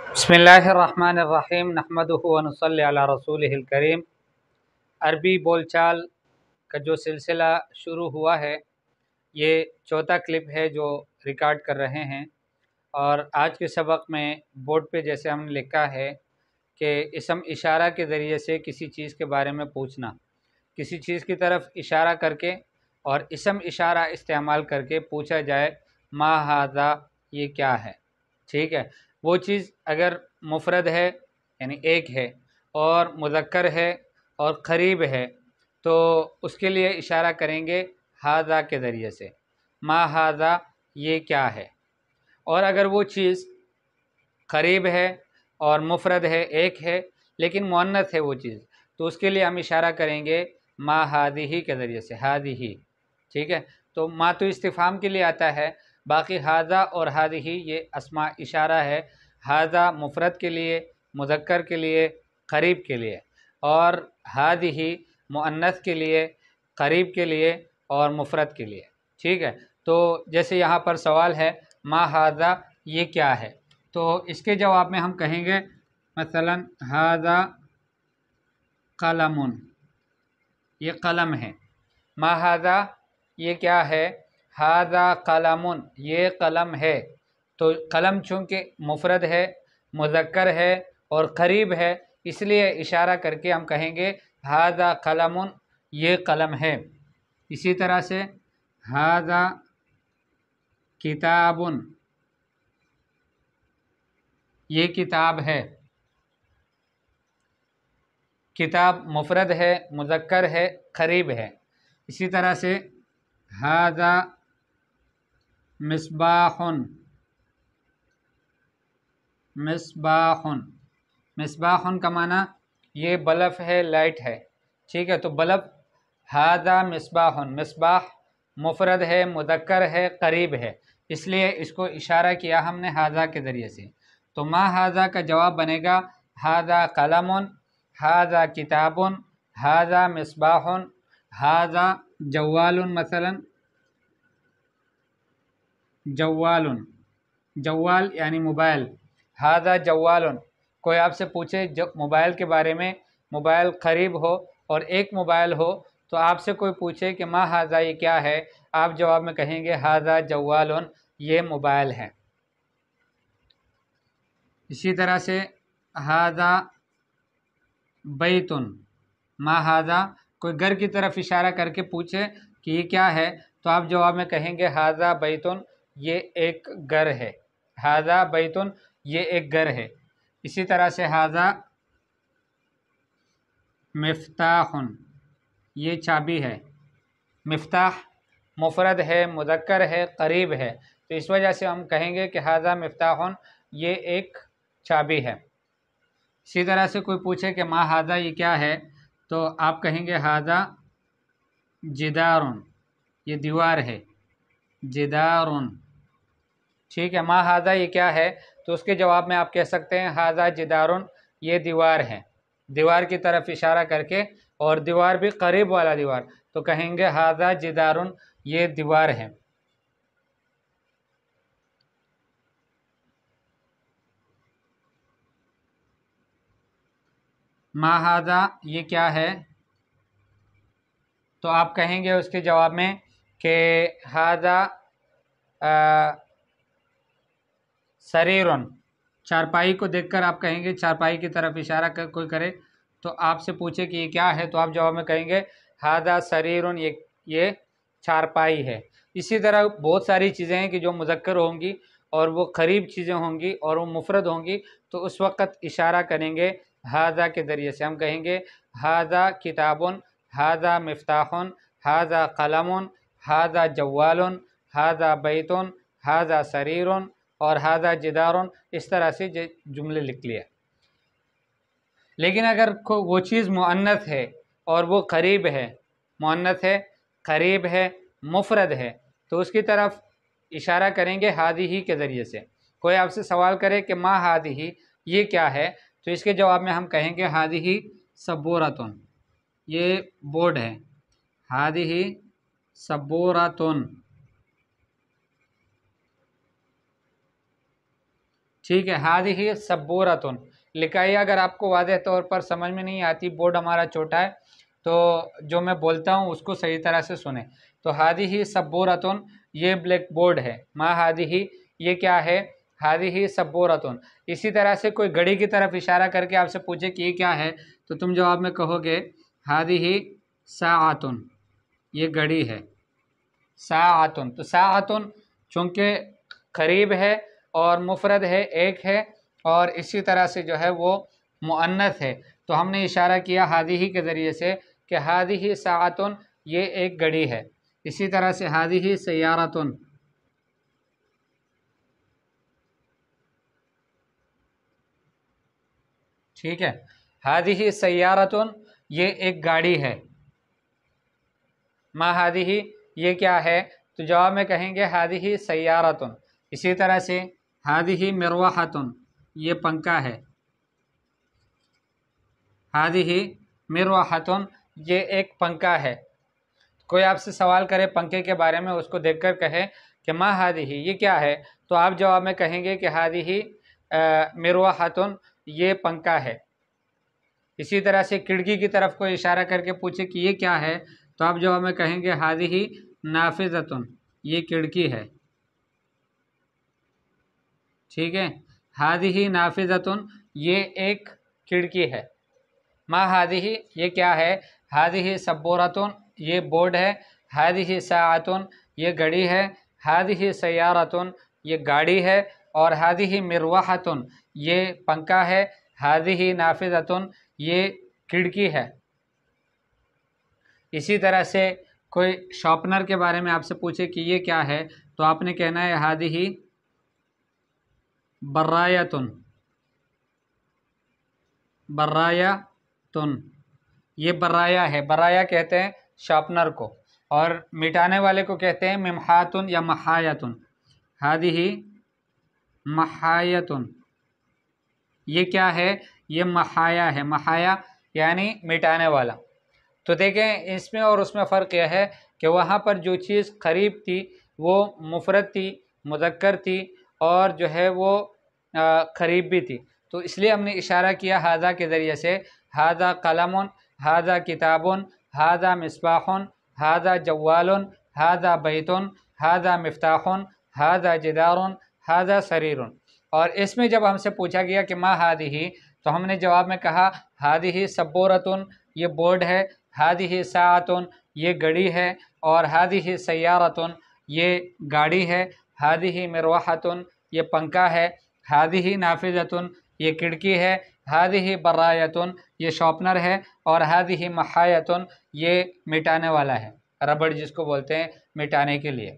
बिस्मिल्लाहिर्रहमानिर्रहीम नहमदुहु व नुसल्ली अला रसूलिहिल करीम। अरबी बोलचाल का जो सिलसिला शुरू हुआ है, ये चौथा क्लिप है जो रिकॉर्ड कर रहे हैं। और आज के सबक में बोर्ड पे जैसे हमने लिखा है कि इसम इशारा के ज़रिए से किसी चीज़ के बारे में पूछना, किसी चीज़ की तरफ इशारा करके और इसम इशारा इस्तेमाल करके पूछा जाए मा हाज़ा, ये क्या है। ठीक है, वो चीज़ अगर मुफरद है यानी एक है और मुज़क्कर है और क़रीब है तो उसके लिए इशारा करेंगे हाज़ा के ज़रिए से, मा हाज़ा, ये क्या है। और अगर वो चीज़ क़रीब है और मुफरद है, एक है लेकिन मुअन्नस है वो चीज़, तो उसके लिए हम इशारा करेंगे मा हादिही के ज़रिए से, हादिही। ठीक है, तो मा तो इस्तिफ़हाम के लिए आता है, बाकी हाज़ा और हादिही ये अस्मा इशारा है। हाज़ा मुफरद के लिए, मुज़क्कर के लिए, क़रीब के लिए, और हादिही मुअन्नस के लिए, क़रीब के लिए और मुफरद के लिए। ठीक है, तो जैसे यहाँ पर सवाल है मा हाज़ा, ये क्या है, तो इसके जवाब में हम कहेंगे मसलन हाज़ा कलमुन, ये कलम है। मा हाज़ा, ये क्या है, हाज़ा कलमुन, ये कलम है। तो कलम चूँकि मुफरद है, मुज़क्कर है और क़रीब है, इसलिए इशारा करके हम कहेंगे हाज़ा कलमुन, ये कलम है। इसी तरह से हाज़ा किताबुन, ये किताब है। किताब मुफरद है, मुज़क्कर है, क़रीब है। इसी तरह से हाज़ा मिस्बाहुन, मिस्बाहुन, मिस्बाहुन का माना ये बल्ब है, लाइट है। ठीक है, तो बल्ब, हाज़ा मिस्बाहुन, मिस्बाह मुफरद है, मुज़क्कर है, क़रीब है, इसलिए इसको इशारा किया हमने हाज़ा के ज़रिए से। तो मा हाज़ा का जवाब बनेगा हाज़ा कलमुन, हाज़ा किताबुन, हाज़ा मिस्बाहुन, हाज़ा जवालुन। मसलन जवालुन, जवाल यानी मोबाइल, हाज़ा जवालुन। कोई आपसे पूछे जब मोबाइल के बारे में, मोबाइल क़रीब हो और एक मोबाइल हो, तो आपसे कोई पूछे कि मा हाज़ा, ये क्या है, आप जवाब में कहेंगे हाज़ा जवालुन, ये मोबाइल है। इसी तरह से हाज़ा बैतुन, मा हाज़ा, कोई घर की तरफ इशारा करके पूछे कि ये क्या है, तो आप जवाब में कहेंगे हाज़ा बैतुन, ये एक घर है। हाज़ा बैतुन, ये एक घर है। इसी तरह से हाज़ा मिफ्ताहुन, ये चाबी है। मिफ्ताह मुफरद है, मुज़क्कर है, क़रीब है, तो इस वजह से हम कहेंगे कि हाज़ा मिफ्ताहुन, ये एक चाबी है। इसी तरह से कोई पूछे कि मा हाज़ा, ये क्या है, तो आप कहेंगे हाज़ा जिदारुन, ये दीवार है, जिदारुन। ठीक है, मा हाज़ा, ये क्या है, तो उसके जवाब में आप कह सकते हैं हाज़ा जिदारुन, ये दीवार है, दीवार की तरफ इशारा करके, और दीवार भी क़रीब वाला दीवार, तो कहेंगे हाज़ा जिदारुन, ये दीवार है। मा हाज़ा, ये क्या है, तो आप कहेंगे उसके जवाब में कि हाज़ा सरीरुन, चारपाई को देखकर आप कहेंगे, चारपाई की तरफ इशारा कर कोई करे तो आपसे पूछे कि ये क्या है, तो आप जवाब में कहेंगे हाज़ा सरीरुन, ये चारपाई है। इसी तरह बहुत सारी चीज़ें हैं कि जो मुज़क्कर होंगी और वो क़रीब चीज़ें होंगी और वो मुफरद होंगी, तो उस वक़्त इशारा करेंगे हाज़ा के ज़रिए से। हम कहेंगे हाज़ा किताबुन, हाज़ा मिफ्ताहुन, हाज़ा कलमुन, हाज़ा जवालुन, हाज़ा बैतुन, हाज़ा सरीरुन और हाज़ा जिदारुन। इस तरह से जुमले लिख लिए। लेकिन अगर वो चीज़ मुअन्नस है और वो क़रीब है, मुअन्नस है, क़रीब है, मुफरद है, तो उसकी तरफ इशारा करेंगे हादिही के ज़रिए से। कोई आपसे सवाल करे कि मा हादिही, ये क्या है, तो इसके जवाब में हम कहेंगे हादिही सबूरतुन, ये बोर्ड है, हादिही सबूरतुन। ٹھیک ہے، ہادی سبورتن لکھائیے اگر آپ کو واضح طور پر سمجھ میں نہیں آتی، بورڈ ہمارا چھوٹا ہے تو جو میں بولتا ہوں اس کو صحیح طرح سے سنیں۔ تو ہادی سبورتن یہ بلیک بورڈ ہے، ما ہادی یہ کیا ہے، ہادی سبورتن۔ اسی طرح سے کوئی گھڑی کی طرف اشارہ کر کے آپ سے پوچھے کہ یہ کیا ہے تو تم جواب میں کہو گے ہادی ساعتن، یہ گھڑی ہے، ساعتن۔ تو ساعتن چونکہ قریب ہے اور مفرد ہے، ایک ہے، اور اسی طرح سے جو ہے وہ مؤنث ہے، تو ہم نے اشارہ کیا ہادی کے ذریعے سے کہ ہادی ساعتن یہ ایک گھڑی ہے۔ اسی طرح سے ہادی سیارتن، ٹھیک ہے، ہادی سیارتن یہ ایک گاڑی ہے۔ ما ہادی یہ کیا ہے تو جواب میں کہیں گے ہادی سیارتن۔ اسی طرح سے ہادی مروحتن یہ پنکھا ہے، ہادی مروحتن یہ ایک پنکھا ہے۔ کوئی آپ سے سوال کرے پنکھے کے بارے میں، اس کو دیکھ کر کہے کہ ما ہادی یہ کیا ہے تو آپ جواب میں کہیں گے کہ ہادی مروحتن یہ پنکھا ہے۔ اسی طرح سے کھڑکی کی طرف کوئی اشارہ کر کے پوچھے کہ یہ کیا ہے تو آپ جواب میں کہیں گے ہادی نافذتن یہ کھڑکی ہے، ٹھیک ہے، ہادی نافذتن یہ ایک کھڑکی ہے۔ ما ہادی یہ کیا ہے، ہادی سبورتن یہ بورڈ ہے، ہادی ساعتن یہ گھڑی ہے، ہادی سیارتن یہ گاڑی ہے، اور ہادی مروحتن یہ پنکھا ہے، ہادی نافذتن یہ کھڑکی ہے۔ اسی طرح سے کوئی شارپنر کے بارے میں آپ سے پوچھے کہ یہ کیا ہے تو آپ نے کہنا ہے ہادی برایتن، برایتن یہ برایا ہے، برایا کہتے ہیں شارپنر کو، اور مٹانے والے کو کہتے ہیں ممحاتن یا محایتن۔ ہادی محایتن یہ کیا ہے، یہ محایا ہے، محایا یعنی مٹانے والا۔ تو دیکھیں اس میں اور اس میں فرق یہ ہے کہ وہاں پر جو چیز قریب تھی وہ مفرد تھی، مذکر تھی، اور جو ہے وہ قریب بھی تھی، تو اس لیے ہم نے اشارہ کیا ہذا کے ذریعے سے، ہذا قلم، ہذا کتاب، ہذا مصباح، ہذا جوال، ہذا بیت، ہذا مفتاح، ہذا جدار، ہذا سریر۔ اور اس میں جب ہم سے پوچھا گیا کہ ما ہادی تو ہم نے جواب میں کہا ہادی سبورتن یہ بورڈ ہے، ہادی ساعتن یہ گھڑی ہے، اور ہادی سیارتن یہ گاڑی ہے، ہادی مروحتن یہ پنکھا ہے، ہادی نافذتن یہ کھڑکی ہے، ہادی برایتن یہ شارپنر ہے، اور ہادی محایتن یہ مٹانے والا ہے، ربڑ جس کو بولتے ہیں مٹانے کے لیے۔